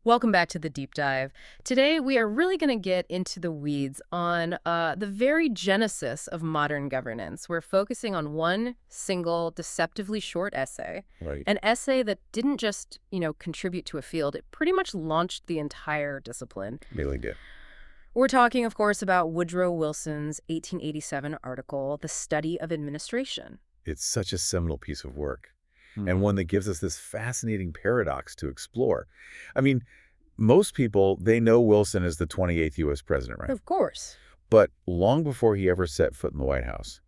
Welcome back to the deep dive. Today, we are really going to get into the weeds on the very genesis of modern governance. We're focusing on one single, deceptively short essay, Right. an essay that didn't just, contribute to a field. It pretty much launched the entire discipline. Really did. We're talking, of course, about Woodrow Wilson's 1887 article, The Study of Administration. It's such a seminal piece of work, and Mhm. one that gives us this fascinating paradox to explore. I mean, most people, they know Wilson as the 28th U.S. president, right? Of course. But long before he ever set foot in the White House,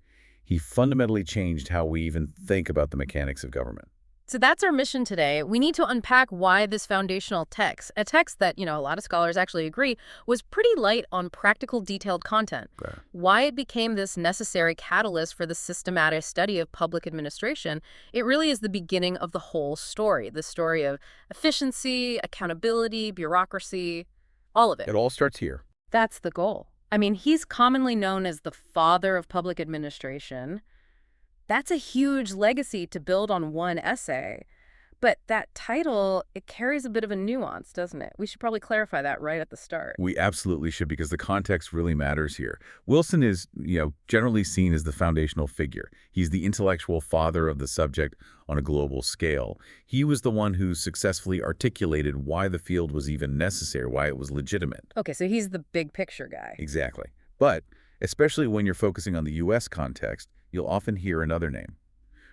he fundamentally changed how we even think about the mechanics of government. So that's our mission today. We need to unpack why this foundational text, a text that, a lot of scholars actually agree, was pretty light on practical, detailed content. Okay. Why it became this necessary catalyst for the systematic study of public administration. It really is the beginning of the whole story, the story of efficiency, accountability, bureaucracy, all of it. It all starts here. That's the goal. I mean, he's commonly known as the father of public administration. That's a huge legacy to build on one essay. But that title, it carries a bit of a nuance, doesn't it? We should probably clarify that right at the start. We absolutely should, because the context really matters here. Wilson is, generally seen as the foundational figure. He's the intellectual father of the subject on a global scale. He was the one who successfully articulated why the field was even necessary, why it was legitimate. Okay, so he's the big picture guy. Exactly. But especially when you're focusing on the U.S. context, you'll often hear another name,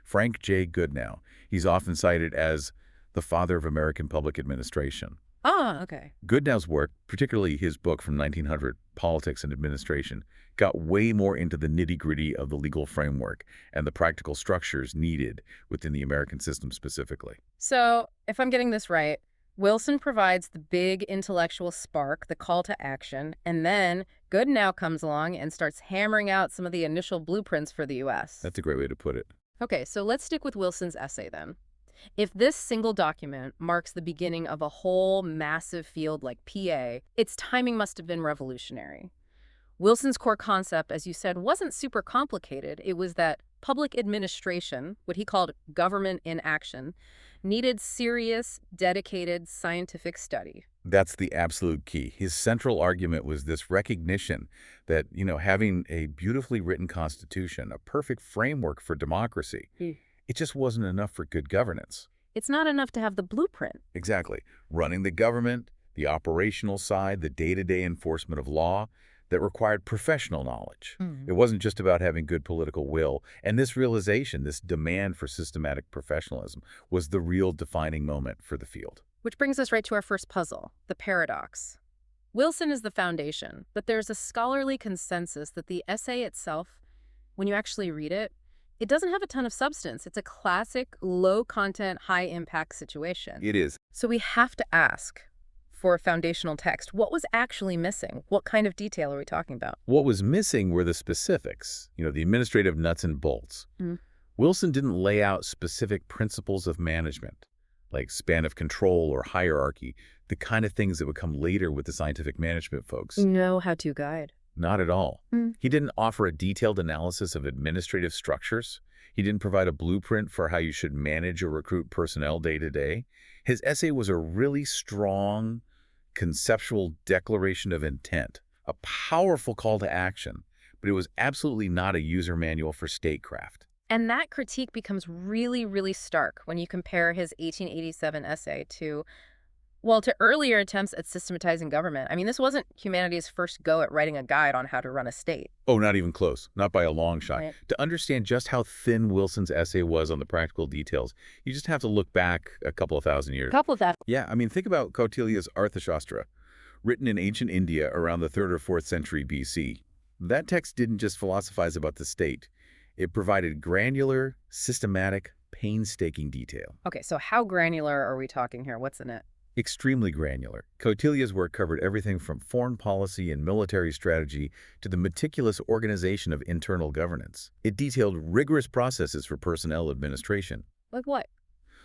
Frank J. Goodnow. He's often cited as the father of American public administration. Ah, okay. Goodnow's work, particularly his book from 1900, Politics and Administration, got way more into the nitty-gritty of the legal framework and the practical structures needed within the American system specifically. So, if I'm getting this right, Wilson provides the big intellectual spark, the call to action, and then Goodnow comes along and starts hammering out some of the initial blueprints for the U.S. That's a great way to put it. Okay, so let's stick with Wilson's essay then. If this single document marks the beginning of a whole massive field like PA, its timing must have been revolutionary. Wilson's core concept, as you said, wasn't super complicated. It was that public administration, what he called government in action, needed serious, dedicated scientific study. That's the absolute key. His central argument was this recognition that, having a beautifully written constitution, a perfect framework for democracy, it just wasn't enough for good governance. It's not enough to have the blueprint. Exactly. Running the government, the operational side, the day-to-day enforcement of law, that required professional knowledge. It wasn't just about having good political will. And this realization, this demand for systematic professionalism, was the real defining moment for the field. Which brings us right to our first puzzle, the paradox. Wilson is the foundation, but there's a scholarly consensus that the essay itself, when you actually read it, it doesn't have a ton of substance. It's a classic low-content, high-impact situation. It is. So we have to ask, for a foundational text, what was actually missing? What kind of detail are we talking about? What was missing were the specifics, the administrative nuts and bolts. Wilson didn't lay out specific principles of management, like span of control or hierarchy, the kind of things that would come later with the scientific management folks. No how-to guide. Not at all. He didn't offer a detailed analysis of administrative structures. He didn't provide a blueprint for how you should manage or recruit personnel day to day. His essay was a really strong, conceptual declaration of intent, a powerful call to action, but it was absolutely not a user manual for statecraft. And that critique becomes really, really stark when you compare his 1887 essay to earlier attempts at systematizing government. I mean, this wasn't humanity's first go at writing a guide on how to run a state. Oh, not even close. Not by a long shot. Right. To understand just how thin Wilson's essay was on the practical details, you just have to look back a couple of thousand years. Yeah, I mean, think about Kautilya's Arthashastra, written in ancient India around the 3rd or 4th century BC. That text didn't just philosophize about the state. It provided granular, systematic, painstaking detail. Okay, so how granular are we talking here? What's in it? Extremely granular. Kautilya's work covered everything from foreign policy and military strategy to the meticulous organization of internal governance. It detailed rigorous processes for personnel administration. Like what?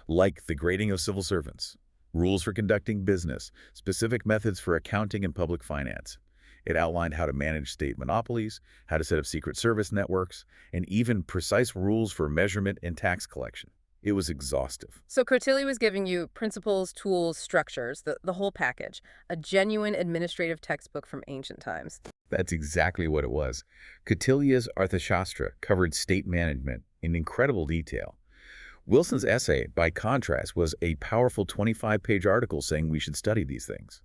Like the grading of civil servants, rules for conducting business, specific methods for accounting and public finance. It outlined how to manage state monopolies, how to set up secret service networks, and even precise rules for measurement and tax collection. It was exhaustive. So Cortilli was giving you principles, tools, structures, the whole package, a genuine administrative textbook from ancient times. That's exactly what it was. Kautilya's Arthashastra covered state management in incredible detail. Wilson's essay, by contrast, was a powerful 25-page article saying we should study these things.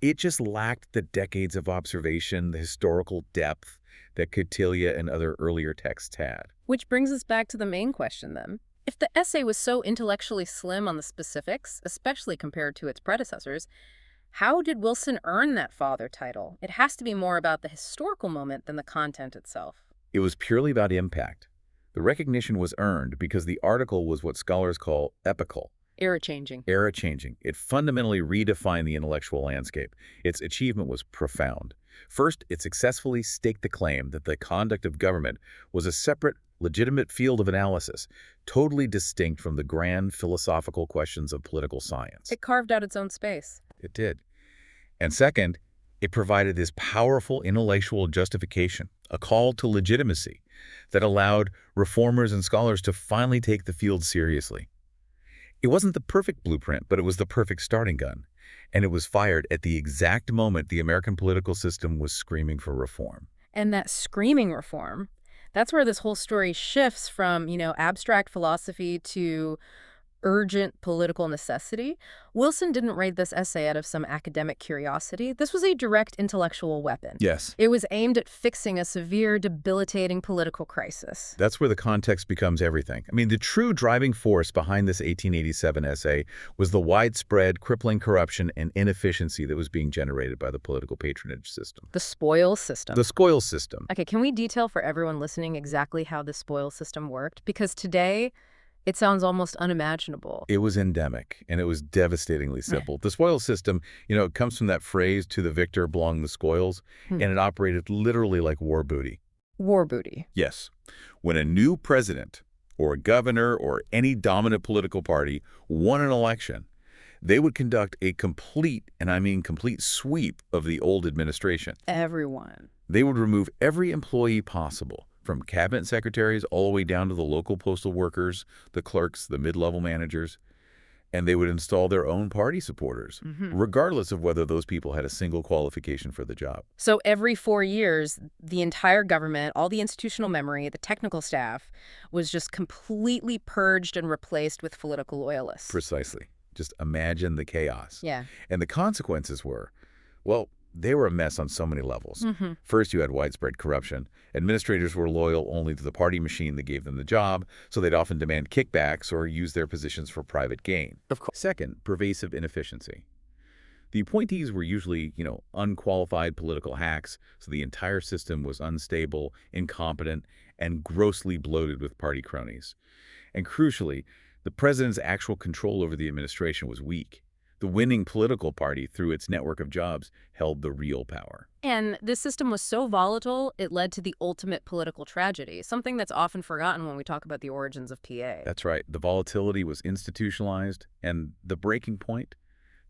It just lacked the decades of observation, the historical depth that Kautilya and other earlier texts had. Which brings us back to the main question then. If the essay was so intellectually slim on the specifics, especially compared to its predecessors, how did Wilson earn that father title? It has to be more about the historical moment than the content itself. It was purely about impact. The recognition was earned because the article was what scholars call epochal. Era-changing. Era-changing. It fundamentally redefined the intellectual landscape. Its achievement was profound. First, it successfully staked the claim that the conduct of government was a separate, legitimate field of analysis, totally distinct from the grand philosophical questions of political science. It carved out its own space. It did. And second, it provided this powerful intellectual justification, a call to legitimacy, that allowed reformers and scholars to finally take the field seriously. It wasn't the perfect blueprint, but it was the perfect starting gun. And it was fired at the exact moment the American political system was screaming for reform. And that screaming reform, that's where this whole story shifts from, abstract philosophy to urgent political necessity. Wilson didn't write this essay out of some academic curiosity. This was a direct intellectual weapon. Yes. It was aimed at fixing a severe, debilitating political crisis. That's where the context becomes everything. I mean, the true driving force behind this 1887 essay was the widespread, crippling corruption and inefficiency that was being generated by the political patronage system. The spoils system. The spoils system. Okay, can we detail for everyone listening exactly how the spoils system worked? Because today, it sounds almost unimaginable. It was endemic, and it was devastatingly simple. The spoils system, it comes from that phrase, to the victor belong the spoils, and it operated literally like war booty. War booty. Yes. When a new president or a governor or any dominant political party won an election, they would conduct a complete, and I mean complete, sweep of the old administration. Everyone. They would remove every employee possible, from cabinet secretaries all the way down to the local postal workers, the clerks, the mid-level managers, and they would install their own party supporters, regardless of whether those people had a single qualification for the job. So every 4 years, the entire government, all the institutional memory, the technical staff, was just completely purged and replaced with political loyalists. Precisely. Just imagine the chaos. Yeah. And the consequences were, well, they were a mess on so many levels. First, you had widespread corruption. Administrators were loyal only to the party machine that gave them the job, so they'd often demand kickbacks or use their positions for private gain. Of course. Second, pervasive inefficiency. The appointees were usually, unqualified political hacks, so the entire system was unstable, incompetent, and grossly bloated with party cronies. And crucially, the president's actual control over the administration was weak. The winning political party, through its network of jobs, held the real power. And this system was so volatile, it led to the ultimate political tragedy, something that's often forgotten when we talk about the origins of PA. That's right. The volatility was institutionalized, and the breaking point,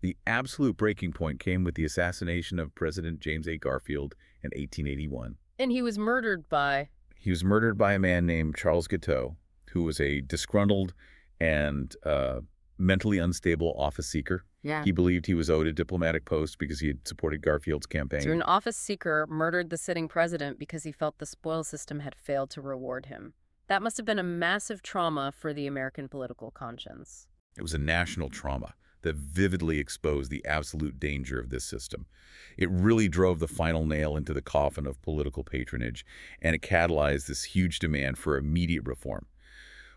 the absolute breaking point, came with the assassination of President James A. Garfield in 1881. And he was murdered by? He was murdered by a man named Charles Guiteau, who was a disgruntled and mentally unstable office seeker. Yeah. He believed he was owed a diplomatic post because he had supported Garfield's campaign. So an office seeker murdered the sitting president because he felt the spoils system had failed to reward him. That must have been a massive trauma for the American political conscience. It was a national trauma that vividly exposed the absolute danger of this system. It really drove the final nail into the coffin of political patronage, and it catalyzed this huge demand for immediate reform.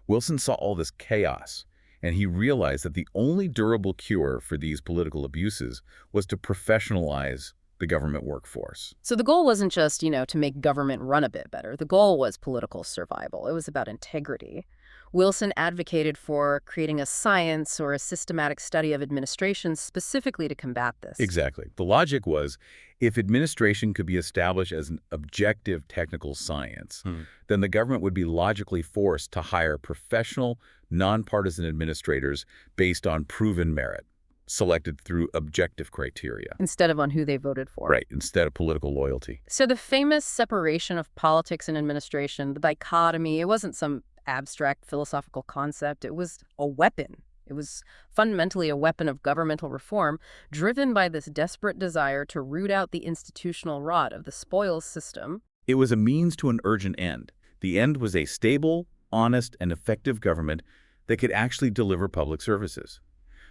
Wilson saw all this chaos, and he realized that the only durable cure for these political abuses was to professionalize the government workforce. So the goal wasn't just, to make government run a bit better. The goal was political survival. It was about integrity. Wilson advocated for creating a science or a systematic study of administration specifically to combat this. Exactly. The logic was, if administration could be established as an objective technical science, then the government would be logically forced to hire professional, nonpartisan administrators based on proven merit, selected through objective criteria. Instead of on who they voted for. Right, instead of political loyalty. So the famous separation of politics and administration, the dichotomy, it wasn't some abstract philosophical concept. It was a weapon. It was fundamentally a weapon of governmental reform, driven by this desperate desire to root out the institutional rot of the spoils system. It was a means to an urgent end. The end was a stable, honest, and effective government that could actually deliver public services.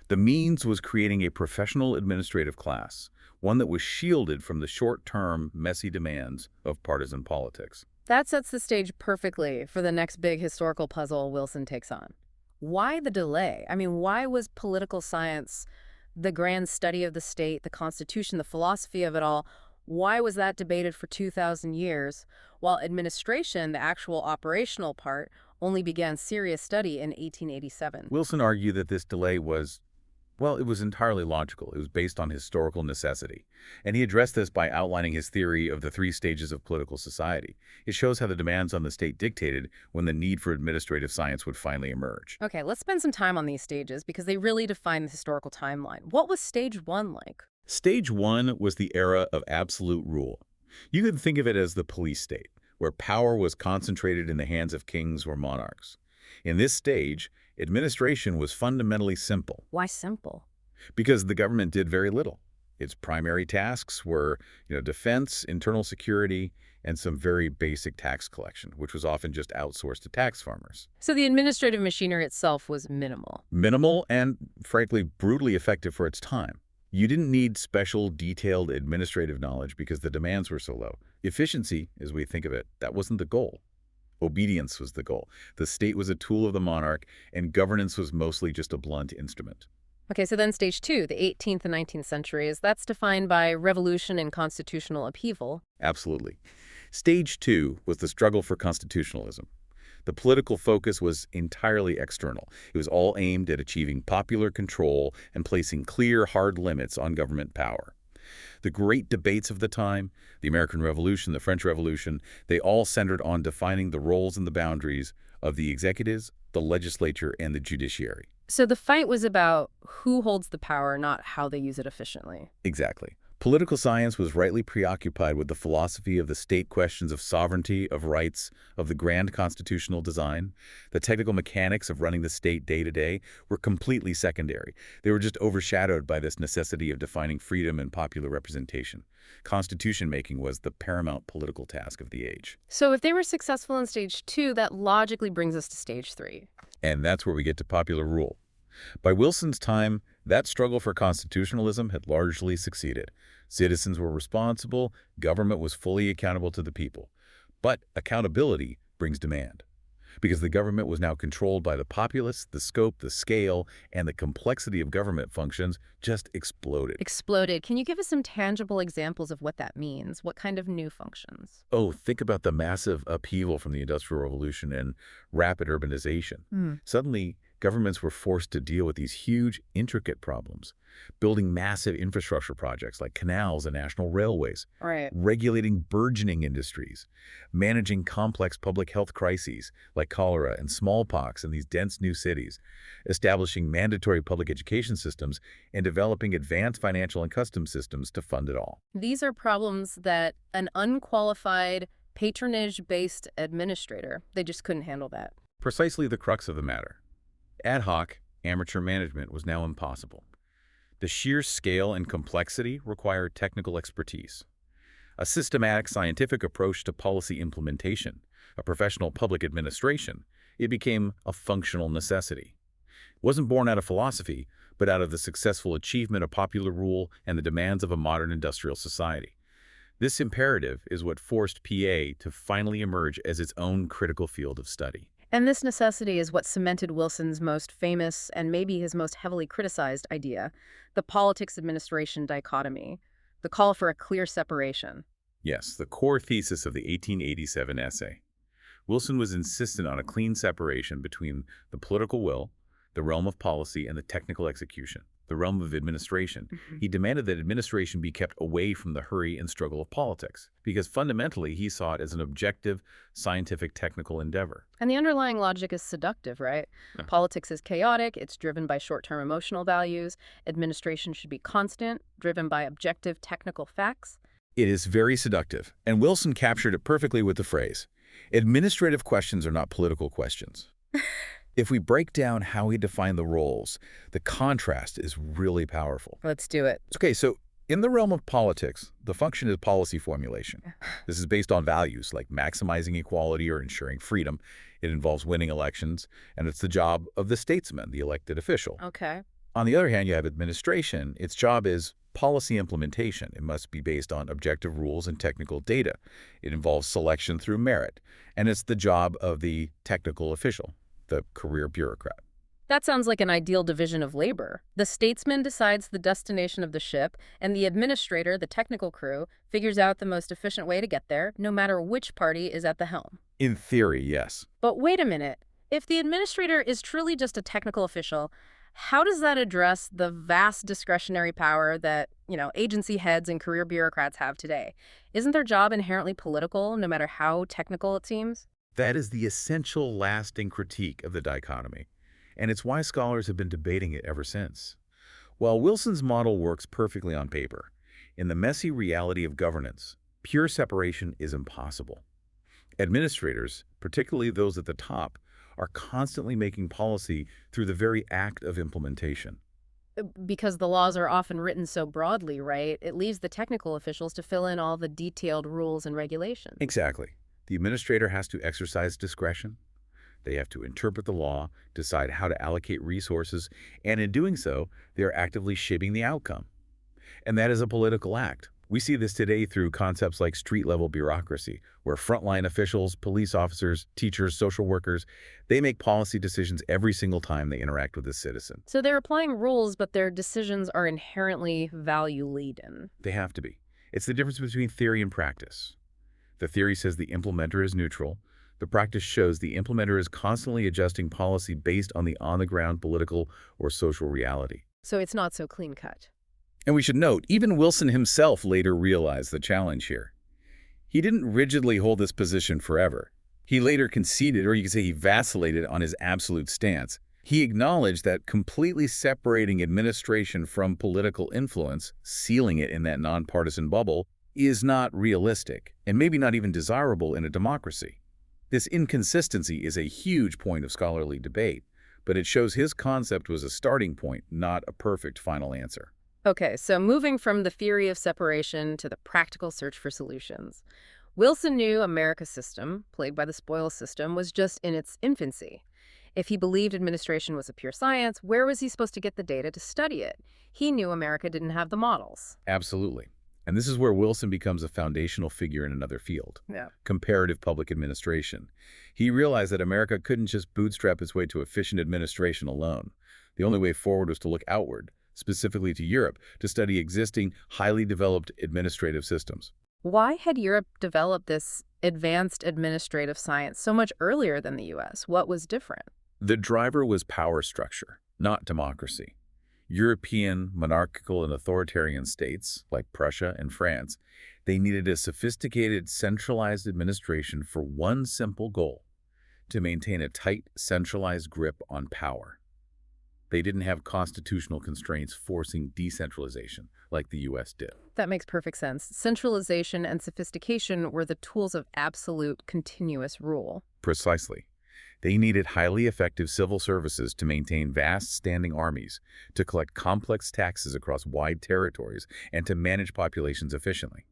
The means was creating a professional administrative class, one that was shielded from the short-term, messy demands of partisan politics. That sets the stage perfectly for the next big historical puzzle Wilson takes on. Why the delay? I mean, why was political science, the grand study of the state, the Constitution, the philosophy of it all, why was that debated for 2,000 years, while administration, the actual operational part, only began serious study in 1887? Wilson argued that this delay was, well, it was entirely logical. It was based on historical necessity. And he addressed this by outlining his theory of the 3 stages of political society. It shows how the demands on the state dictated when the need for administrative science would finally emerge. Okay, let's spend some time on these stages because they really define the historical timeline. What was stage 1 like? Stage 1 was the era of absolute rule. You could think of it as the police state, where power was concentrated in the hands of kings or monarchs. In this stage, administration was fundamentally simple. Why simple? Because the government did very little. Its primary tasks were, defense, internal security, and some very basic tax collection, which was often just outsourced to tax farmers. So the administrative machinery itself was minimal. Minimal and, frankly, brutally effective for its time. You didn't need special, detailed administrative knowledge because the demands were so low. Efficiency, as we think of it, that wasn't the goal. Obedience was the goal. The state was a tool of the monarch, and governance was mostly just a blunt instrument. Okay, so then stage 2, the 18th and 19th centuries, that's defined by revolution and constitutional upheaval. Absolutely. Stage 2 was the struggle for constitutionalism. The political focus was entirely external. It was all aimed at achieving popular control and placing clear, hard limits on government power. The great debates of the time, the American Revolution, the French Revolution, they all centered on defining the roles and the boundaries of the executives, the legislature, and the judiciary. So the fight was about who holds the power, not how they use it efficiently. Exactly. Political science was rightly preoccupied with the philosophy of the state questions of sovereignty, of rights, of the grand constitutional design. The technical mechanics of running the state day to day were completely secondary. They were just overshadowed by this necessity of defining freedom and popular representation. Constitution making was the paramount political task of the age. So if they were successful in stage 2, that logically brings us to stage 3. And that's where we get to popular rule. By Wilson's time, that struggle for constitutionalism had largely succeeded. Citizens were responsible, government was fully accountable to the people. But accountability brings demand. Because the government was now controlled by the populace, the scope, the scale, and the complexity of government functions just exploded. Exploded. Can you give us some tangible examples of what that means? What kind of new functions? Oh, think about the massive upheaval from the Industrial Revolution and rapid urbanization. Suddenly, governments were forced to deal with these huge, intricate problems, building massive infrastructure projects like canals and national railways, Right. regulating burgeoning industries, managing complex public health crises like cholera and smallpox in these dense new cities, establishing mandatory public education systems, and developing advanced financial and customs systems to fund it all. These are problems that an unqualified, patronage-based administrator, they just couldn't handle that. Precisely the crux of the matter. Ad hoc, amateur management was now impossible. The sheer scale and complexity required technical expertise. A systematic scientific approach to policy implementation, a professional public administration, it became a functional necessity. It wasn't born out of philosophy, but out of the successful achievement of popular rule and the demands of a modern industrial society. This imperative is what forced PA to finally emerge as its own critical field of study. And this necessity is what cemented Wilson's most famous and maybe his most heavily criticized idea, the politics-administration dichotomy, the call for a clear separation. Yes, the core thesis of the 1887 essay. Wilson was insistent on a clean separation between the political will, the realm of policy, and the technical execution, the realm of administration. He demanded that administration be kept away from the hurry and struggle of politics, because fundamentally he saw it as an objective, scientific, technical endeavor. And the underlying logic is seductive, right? Politics is chaotic, it's driven by short-term emotional values. Administration should be constant, driven by objective technical facts. It is very seductive, and Wilson captured it perfectly with the phrase, Administrative questions are not political questions. If we break down how he defined the roles, the contrast is really powerful. Let's do it. Okay, so in the realm of politics, the function is policy formulation. This is based on values like maximizing equality or ensuring freedom. It involves winning elections, and it's the job of the statesman, the elected official. Okay. On the other hand, you have administration. Its job is policy implementation. It must be based on objective rules and technical data. It involves selection through merit, and it's the job of the technical official, the career bureaucrat. That sounds like an ideal division of labor. The statesman decides the destination of the ship, and the administrator, the technical crew, figures out the most efficient way to get there, no matter which party is at the helm. In theory, yes. But wait a minute. If the administrator is truly just a technical official, how does that address the vast discretionary power that, agency heads and career bureaucrats have today? Isn't their job inherently political, no matter how technical it seems? That is the essential lasting critique of the dichotomy, and it's why scholars have been debating it ever since. While Wilson's model works perfectly on paper, in the messy reality of governance, pure separation is impossible. Administrators, particularly those at the top, are constantly making policy through the very act of implementation. Because the laws are often written so broadly, right? It leaves the technical officials to fill in all the detailed rules and regulations. Exactly. The administrator has to exercise discretion. They have to interpret the law, decide how to allocate resources, and in doing so, they are actively shaping the outcome. And that is a political act. We see this today through concepts like street-level bureaucracy, where frontline officials, police officers, teachers, social workers, they make policy decisions every single time they interact with a citizen. So they're applying rules, but their decisions are inherently value-laden. They have to be. It's the difference between theory and practice. The theory says the implementer is neutral. The practice shows the implementer is constantly adjusting policy based on the on-the-ground political or social reality. So it's not so clean-cut. And we should note, even Wilson himself later realized the challenge here. He didn't rigidly hold this position forever. He later conceded, or you could say he vacillated on his absolute stance. He acknowledged that completely separating administration from political influence, sealing it in that nonpartisan bubble, is not realistic, and maybe not even desirable in a democracy. This inconsistency is a huge point of scholarly debate, but it shows his concept was a starting point, not a perfect final answer. Okay, so moving from the theory of separation to the practical search for solutions. Wilson knew America's system, plagued by the spoils system, was just in its infancy. If he believed administration was a pure science, where was he supposed to get the data to study it? He knew America didn't have the models. Absolutely. And this is where Wilson becomes a foundational figure in another field, comparative public administration. He realized that America couldn't just bootstrap its way to efficient administration alone. The only way forward was to look outward, specifically to Europe, to study existing, highly developed administrative systems. Why had Europe developed this advanced administrative science so much earlier than the U.S.? What was different? The driver was power structure, not democracy. European monarchical and authoritarian states, like Prussia and France, they needed a sophisticated, centralized administration for one simple goal: to maintain a tight, centralized grip on power. They didn't have constitutional constraints forcing decentralization like the U.S. did. That makes perfect sense. Centralization and sophistication were the tools of absolute, continuous rule. Precisely. They needed highly effective civil services to maintain vast standing armies, to collect complex taxes across wide territories, and to manage populations efficiently.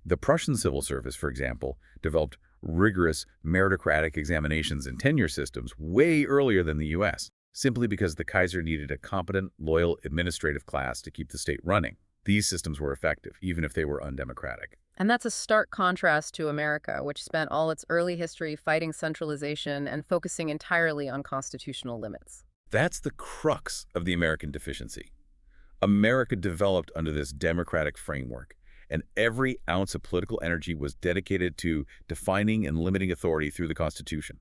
The Prussian civil service, for example, developed rigorous meritocratic examinations and tenure systems way earlier than the U.S., simply because the Kaiser needed a competent, loyal administrative class to keep the state running. These systems were effective, even if they were undemocratic. And that's a stark contrast to America, which spent all its early history fighting centralization and focusing entirely on constitutional limits. That's the crux of the American deficiency. America developed under this democratic framework, and every ounce of political energy was dedicated to defining and limiting authority through the Constitution.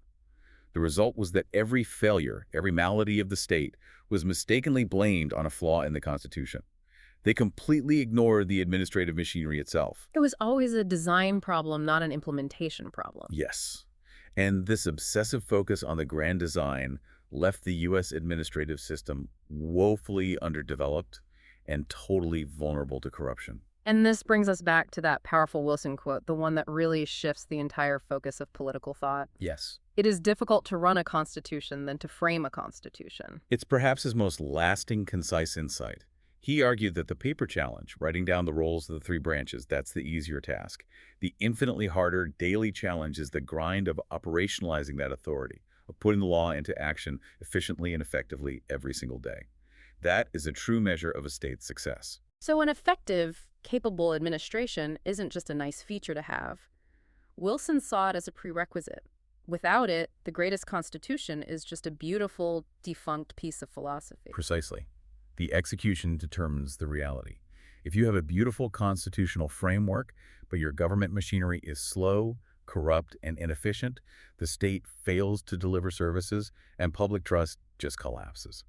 The result was that every failure, every malady of the state, was mistakenly blamed on a flaw in the Constitution. They completely ignored the administrative machinery itself. It was always a design problem, not an implementation problem. Yes. And this obsessive focus on the grand design left the U.S. administrative system woefully underdeveloped and totally vulnerable to corruption. And this brings us back to that powerful Wilson quote, the one that really shifts the entire focus of political thought. Yes. It is difficult to run a constitution than to frame a constitution. It's perhaps his most lasting, concise insight. He argued that the paper challenge, writing down the roles of the three branches, that's the easier task. The infinitely harder daily challenge is the grind of operationalizing that authority, of putting the law into action efficiently and effectively every single day. That is a true measure of a state's success. So an effective, capable administration isn't just a nice feature to have. Wilson saw it as a prerequisite. Without it, the greatest constitution is just a beautiful, defunct piece of philosophy. Precisely. The execution determines the reality. If you have a beautiful constitutional framework, but your government machinery is slow, corrupt, and inefficient, the state fails to deliver services, and public trust just collapses.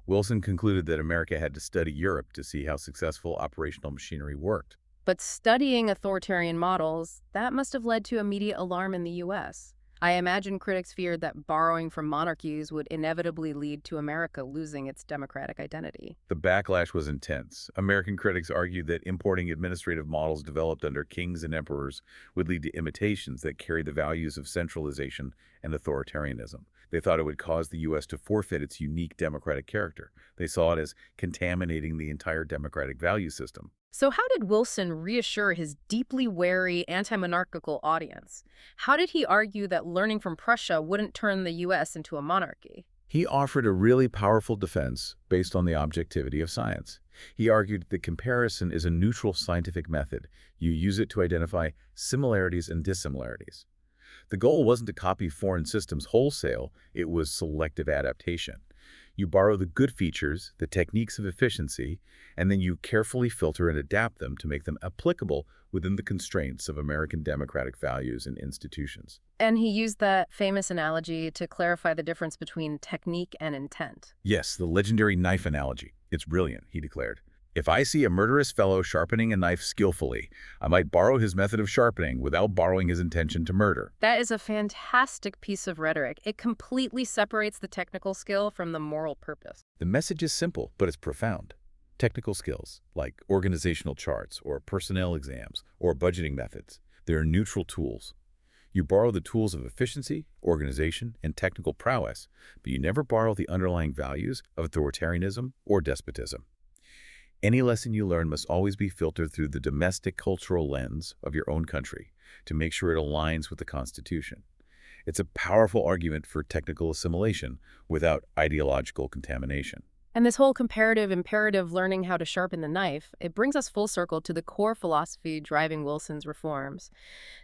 Wilson concluded that America had to study Europe to see how successful operational machinery worked. But studying authoritarian models, that must have led to immediate alarm in the U.S. I imagine critics feared that borrowing from monarchies would inevitably lead to America losing its democratic identity. The backlash was intense. American critics argued that importing administrative models developed under kings and emperors would lead to imitations that carried the values of centralization and authoritarianism. They thought it would cause the U.S. to forfeit its unique democratic character. They saw it as contaminating the entire democratic value system. So how did Wilson reassure his deeply wary anti-monarchical audience? How did he argue that learning from Prussia wouldn't turn the U.S. into a monarchy? He offered a really powerful defense based on the objectivity of science. He argued that comparison is a neutral scientific method. You use it to identify similarities and dissimilarities. The goal wasn't to copy foreign systems wholesale, it was selective adaptation. You borrow the good features, the techniques of efficiency, and then you carefully filter and adapt them to make them applicable within the constraints of American democratic values and institutions. And he used that famous analogy to clarify the difference between technique and intent. Yes, the legendary knife analogy. It's brilliant, he declared. If I see a murderous fellow sharpening a knife skillfully, I might borrow his method of sharpening without borrowing his intention to murder. That is a fantastic piece of rhetoric. It completely separates the technical skill from the moral purpose. The message is simple, but it's profound. Technical skills, like organizational charts or personnel exams or budgeting methods, they're neutral tools. You borrow the tools of efficiency, organization, and technical prowess, but you never borrow the underlying values of authoritarianism or despotism. Any lesson you learn must always be filtered through the domestic cultural lens of your own country to make sure it aligns with the Constitution. It's a powerful argument for technical assimilation without ideological contamination. And this whole comparative imperative learning how to sharpen the knife, it brings us full circle to the core philosophy driving Wilson's reforms.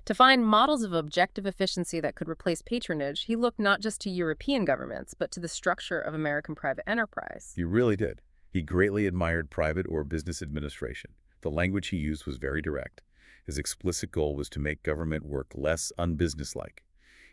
To find models of objective efficiency that could replace patronage, he looked not just to European governments, but to the structure of American private enterprise. He really did. He greatly admired private or business administration. The language he used was very direct. His explicit goal was to make government work less unbusinesslike.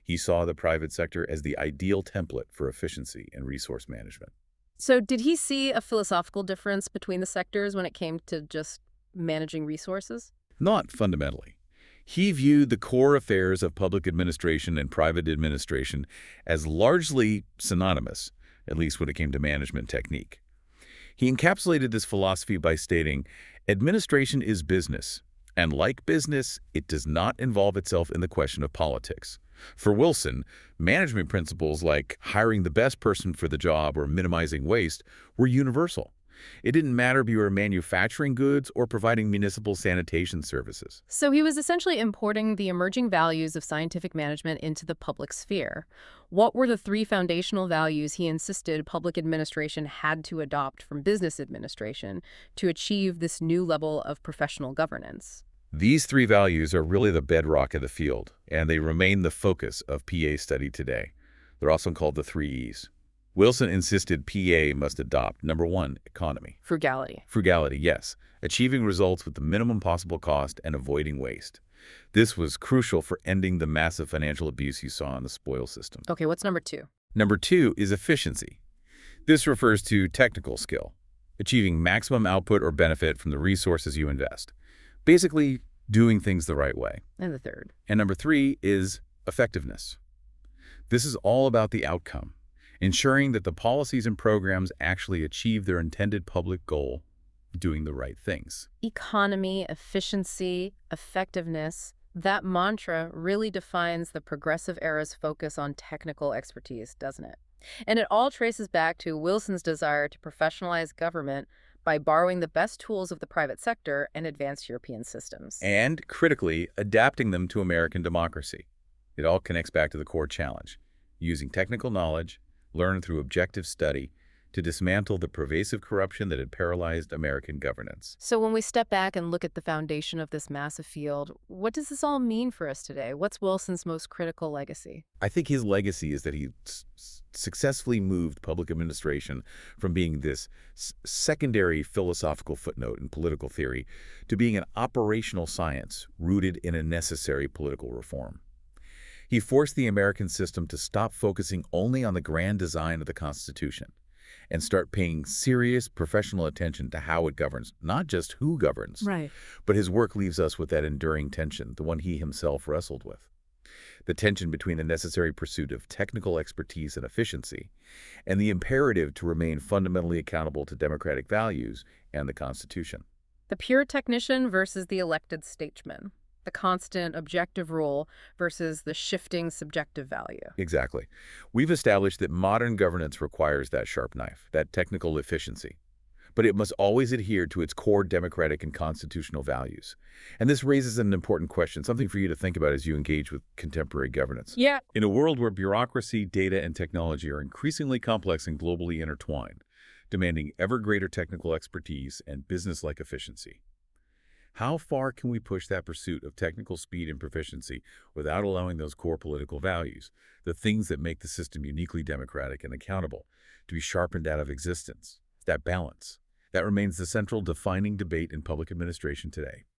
He saw the private sector as the ideal template for efficiency and resource management. So did he see a philosophical difference between the sectors when it came to just managing resources? Not fundamentally. He viewed the core affairs of public administration and private administration as largely synonymous, at least when it came to management technique. He encapsulated this philosophy by stating, administration is business, and like business, it does not involve itself in the question of politics. For Wilson, management principles like hiring the best person for the job or minimizing waste were universal. It didn't matter if you were manufacturing goods or providing municipal sanitation services. So he was essentially importing the emerging values of scientific management into the public sphere. What were the three foundational values he insisted public administration had to adopt from business administration to achieve this new level of professional governance? These three values are really the bedrock of the field, and they remain the focus of PA study today. They're also called the 3 E's. Wilson insisted PA must adopt, number 1, economy. Frugality. Frugality, yes. Achieving results with the minimum possible cost and avoiding waste. This was crucial for ending the massive financial abuse you saw in the spoil system. Okay, what's number 2? Number 2 is efficiency. This refers to technical skill, achieving maximum output or benefit from the resources you invest. Basically, doing things the right way. And the 3rd. And number 3 is effectiveness. This is all about the outcome, ensuring that the policies and programs actually achieve their intended public goal. doing the right things. Economy, efficiency, effectiveness. That mantra really defines the progressive era's focus on technical expertise, doesn't it? And it all traces back to Wilson's desire to professionalize government by borrowing the best tools of the private sector and advanced European systems. And, critically, adapting them to American democracy. It all connects back to the core challenge, using technical knowledge, learned through objective study, to dismantle the pervasive corruption that had paralyzed American governance. So when we step back and look at the foundation of this massive field, what does this all mean for us today? What's Wilson's most critical legacy? I think his legacy is that he successfully moved public administration from being this secondary philosophical footnote in political theory to being an operational science rooted in a necessary political reform. He forced the American system to stop focusing only on the grand design of the Constitution and start paying serious professional attention to how it governs, not just who governs. Right. But his work leaves us with that enduring tension, the one he himself wrestled with. The tension between the necessary pursuit of technical expertise and efficiency and the imperative to remain fundamentally accountable to democratic values and the Constitution. The pure technician versus the elected statesman. The constant objective rule versus the shifting subjective value. Exactly. We've established that modern governance requires that sharp knife, that technical efficiency. But it must always adhere to its core democratic and constitutional values. And this raises an important question, something for you to think about as you engage with contemporary governance. Yeah. In a world where bureaucracy, data, and technology are increasingly complex and globally intertwined, demanding ever greater technical expertise and business-like efficiency, how far can we push that pursuit of technical speed and proficiency without allowing those core political values, the things that make the system uniquely democratic and accountable, to be sharpened out of existence? That balance, that remains the central defining debate in public administration today.